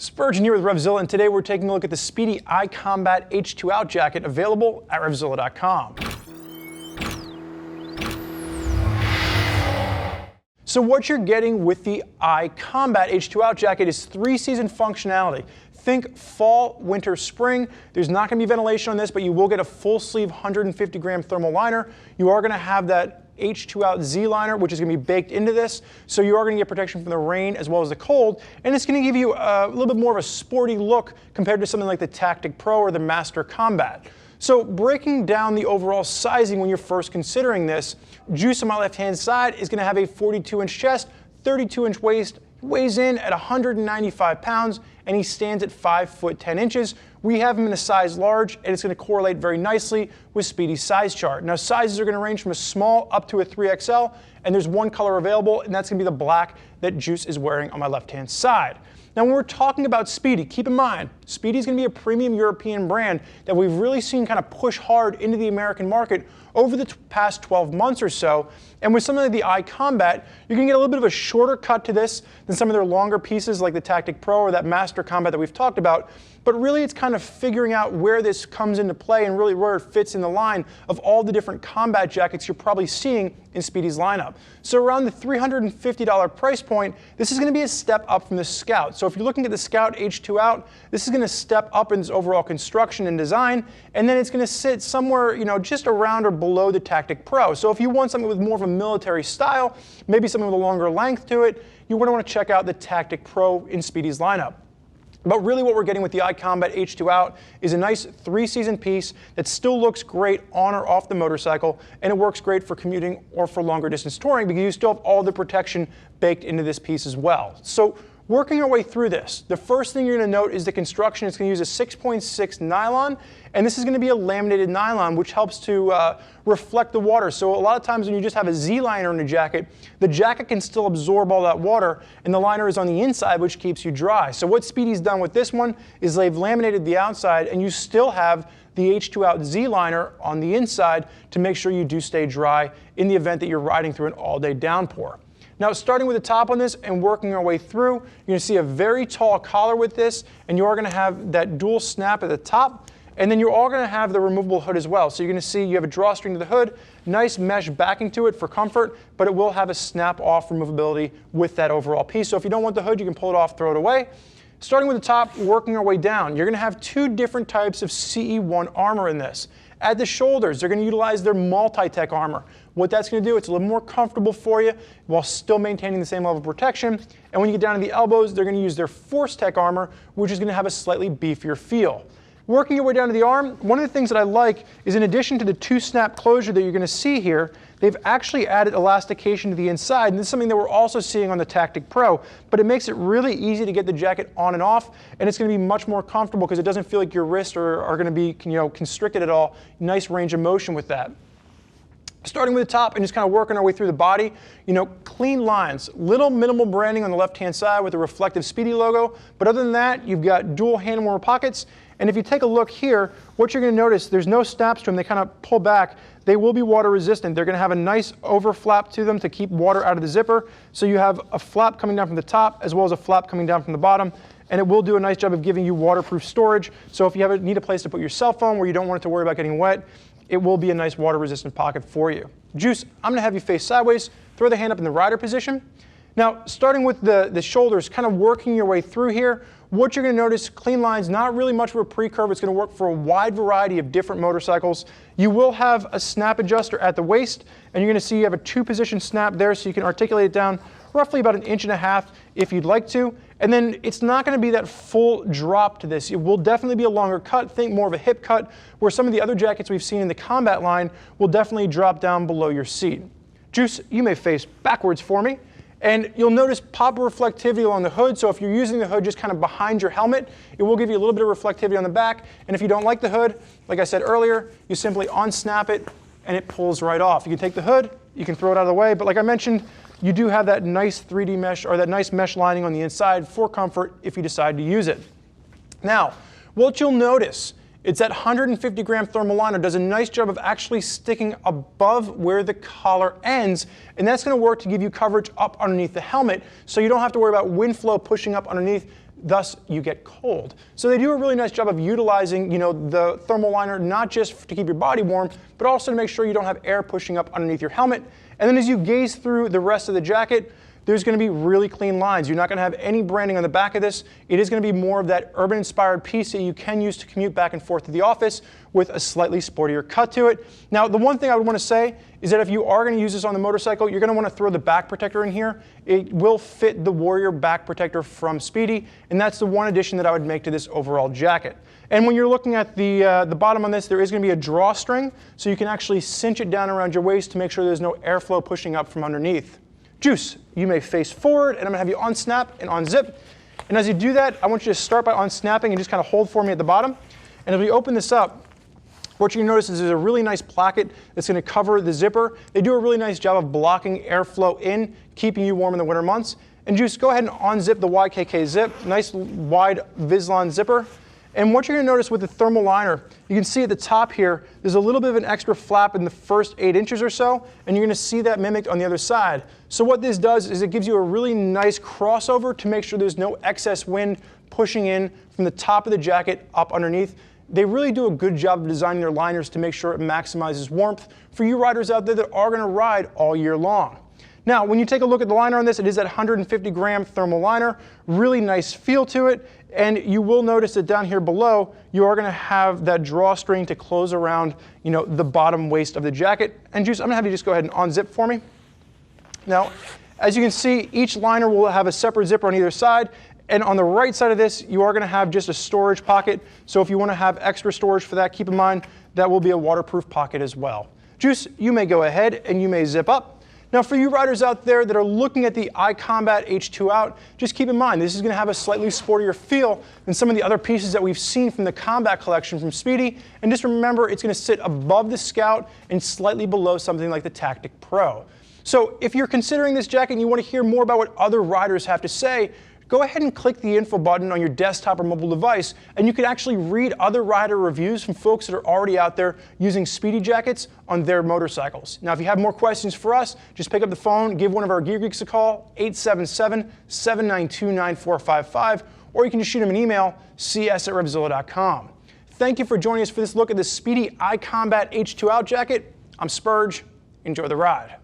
Spurgeon here with RevZilla, and today we're taking a look at the Spidi I-Combat H2Out Jacket, available at RevZilla.com. So what you're getting with the I-Combat H2Out Jacket is 3-season functionality. Think fall, winter, spring. There's not going to be ventilation on this, but you will get a full sleeve 150-gram thermal liner. You are going to have that H2Out Z liner, which is going to be baked into this, so you are going to get protection from the rain as well as the cold, and it's going to give you a little bit more of a sporty look compared to something like the Tactic Pro or the Master Combat. So breaking down the overall sizing when you're first considering this, Juice on my left-hand side is going to have a 42-inch chest, 32-inch waist, weighs in at 195 pounds, and he stands at 5 foot 10 inches. We have him in a size large, and it's going to correlate very nicely with Spidi's size chart. Now, sizes are going to range from a small up to a 3XL, and there's one color available, and that's going to be the black that Juice is wearing on my left-hand side. Now, when we're talking about Spidi, keep in mind, Spidi is going to be a premium European brand that we've really seen kind of push hard into the American market over the past 12 months or so. And with something like the I-Combat, you're going to get a little bit of a shorter cut to this than some of their longer pieces like the Tactic Pro or that Master Combat that we've talked about. But really, it's kind of figuring out where this comes into play and really where it fits in the line of all the different combat jackets you're probably seeing in Spidi's lineup. So around the $350 price point, this is going to be a step up from the Scout. So if you're looking at the Scout H2Out, this is going to step up in its overall construction and design, and then it's going to sit somewhere, just around or below the Tactic Pro. So if you want something with more of a military style, maybe something with a longer length to it, you're going to want to check out the Tactic Pro in Spidi's lineup. But really what we're getting with the I-Combat H2Out is a nice 3-season piece that still looks great on or off the motorcycle, and it works great for commuting or for longer distance touring because you still have all the protection baked into this piece as well. So working our way through this, the first thing you're going to note is the construction. It's going to use a 6.6 nylon, and this is going to be a laminated nylon, which helps to reflect the water. So a lot of times when you just have a Z liner in a jacket, the jacket can still absorb all that water, and the liner is on the inside, which keeps you dry. So what Spidi's done with this one is they've laminated the outside, and you still have the H2Out Z liner on the inside to make sure you do stay dry in the event that you're riding through an all-day downpour. Now, starting with the top on this and working our way through, you're going to see a very tall collar with this, and you are going to have that dual snap at the top, and then you're all going to have the removable hood as well. So you're going to see you have a drawstring to the hood, nice mesh backing to it for comfort, but it will have a snap-off removability with that overall piece. So if you don't want the hood, you can pull it off, throw it away. Starting with the top, working our way down, you're going to have 2 different types of CE1 armor in this. At the shoulders, they're going to utilize their multi-tech armor. What that's going to do, it's a little more comfortable for you while still maintaining the same level of protection. And when you get down to the elbows, they're going to use their Force Tech armor, which is going to have a slightly beefier feel. Working your way down to the arm, one of the things that I like is in addition to the 2-snap closure that you're going to see here, they've actually added elastication to the inside, and this is something that we're also seeing on the Tactic Pro, but it makes it really easy to get the jacket on and off, and it's going to be much more comfortable because it doesn't feel like your wrists are going to be constricted at all. Nice range of motion with that. Starting with the top and just kind of working our way through the body, clean lines, little minimal branding on the left-hand side with the reflective Spidi logo, but other than that, you've got dual hand warmer pockets, and if you take a look here, what you're going to notice, there's no snaps to them, they kind of pull back. They will be water resistant. They're going to have a nice over flap to them to keep water out of the zipper, so you have a flap coming down from the top as well as a flap coming down from the bottom, and it will do a nice job of giving you waterproof storage, so if you need a place to put your cell phone where you don't want it to worry about getting wet, it will be a nice water-resistant pocket for you. Juice, I'm going to have you face sideways, throw the hand up in the rider position. Now, starting with the shoulders, kind of working your way through here, what you're going to notice, clean lines, not really much of a pre-curve. It's going to work for a wide variety of different motorcycles. You will have a snap adjuster at the waist, and you're going to see you have a 2-position snap there, so you can articulate it down roughly about 1.5 inches if you'd like to. And then it's not going to be that full drop to this. It will definitely be a longer cut, think more of a hip cut, where some of the other jackets we've seen in the Combat line will definitely drop down below your seat. Juice, you may face backwards for me. And you'll notice pop reflectivity along the hood, so if you're using the hood just kind of behind your helmet, it will give you a little bit of reflectivity on the back, and if you don't like the hood, like I said earlier, you simply unsnap it and it pulls right off. You can take the hood, you can throw it out of the way, but like I mentioned, you do have that nice 3D mesh, or that nice mesh lining on the inside for comfort if you decide to use it. Now, what you'll notice, it's that 150-gram thermal liner does a nice job of actually sticking above where the collar ends, and that's going to work to give you coverage up underneath the helmet, so you don't have to worry about wind flow pushing up underneath thus you get cold. So they do a really nice job of utilizing, the thermal liner, not just to keep your body warm, but also to make sure you don't have air pushing up underneath your helmet. And then as you gaze through the rest of the jacket, there's going to be really clean lines. You're not going to have any branding on the back of this. It is going to be more of that urban-inspired piece that you can use to commute back and forth to the office with a slightly sportier cut to it. Now, the one thing I would want to say is that if you are going to use this on the motorcycle, you're going to want to throw the back protector in here. It will fit the Warrior back protector from Spidi, and that's the one addition that I would make to this overall jacket. And when you're looking at the bottom on this, there is going to be a drawstring, so you can actually cinch it down around your waist to make sure there's no airflow pushing up from underneath. Juice, you may face forward, and I'm going to have you unsnap and unzip. And as you do that, I want you to start by unsnapping and just kind of hold for me at the bottom. And as we open this up, what you're going to notice is there's a really nice placket that's going to cover the zipper. They do a really nice job of blocking airflow in, keeping you warm in the winter months. And Juice, go ahead and unzip the YKK zip. Nice wide Vislon zipper. And what you're going to notice with the thermal liner, you can see at the top here, there's a little bit of an extra flap in the first 8 inches or so, and you're going to see that mimicked on the other side. So what this does is it gives you a really nice crossover to make sure there's no excess wind pushing in from the top of the jacket up underneath. They really do a good job of designing their liners to make sure it maximizes warmth for you riders out there that are going to ride all year long. Now, when you take a look at the liner on this, it is that 150-gram thermal liner, really nice feel to it, and you will notice that down here below, you are going to have that drawstring to close around, the bottom waist of the jacket. And Juice, I'm going to have you just go ahead and unzip for me. Now, as you can see, each liner will have a separate zipper on either side, and on the right side of this, you are going to have just a storage pocket. So if you want to have extra storage for that, keep in mind that will be a waterproof pocket as well. Juice, you may go ahead and you may zip up. Now, for you riders out there that are looking at the I-Combat H2Out, just keep in mind this is going to have a slightly sportier feel than some of the other pieces that we've seen from the Combat collection from Spidi. And just remember, it's going to sit above the Scout and slightly below something like the Tactic Pro. So if you're considering this jacket and you want to hear more about what other riders have to say, go ahead and click the info button on your desktop or mobile device, and you can actually read other rider reviews from folks that are already out there using Spidi jackets on their motorcycles. Now, if you have more questions for us, just pick up the phone, give one of our Gear Geeks a call, 877-792-9455, or you can just shoot them an email, cs@RevZilla.com. Thank you for joining us for this look at the Spidi I-Combat H2Out Jacket. I'm Spurge. Enjoy the ride.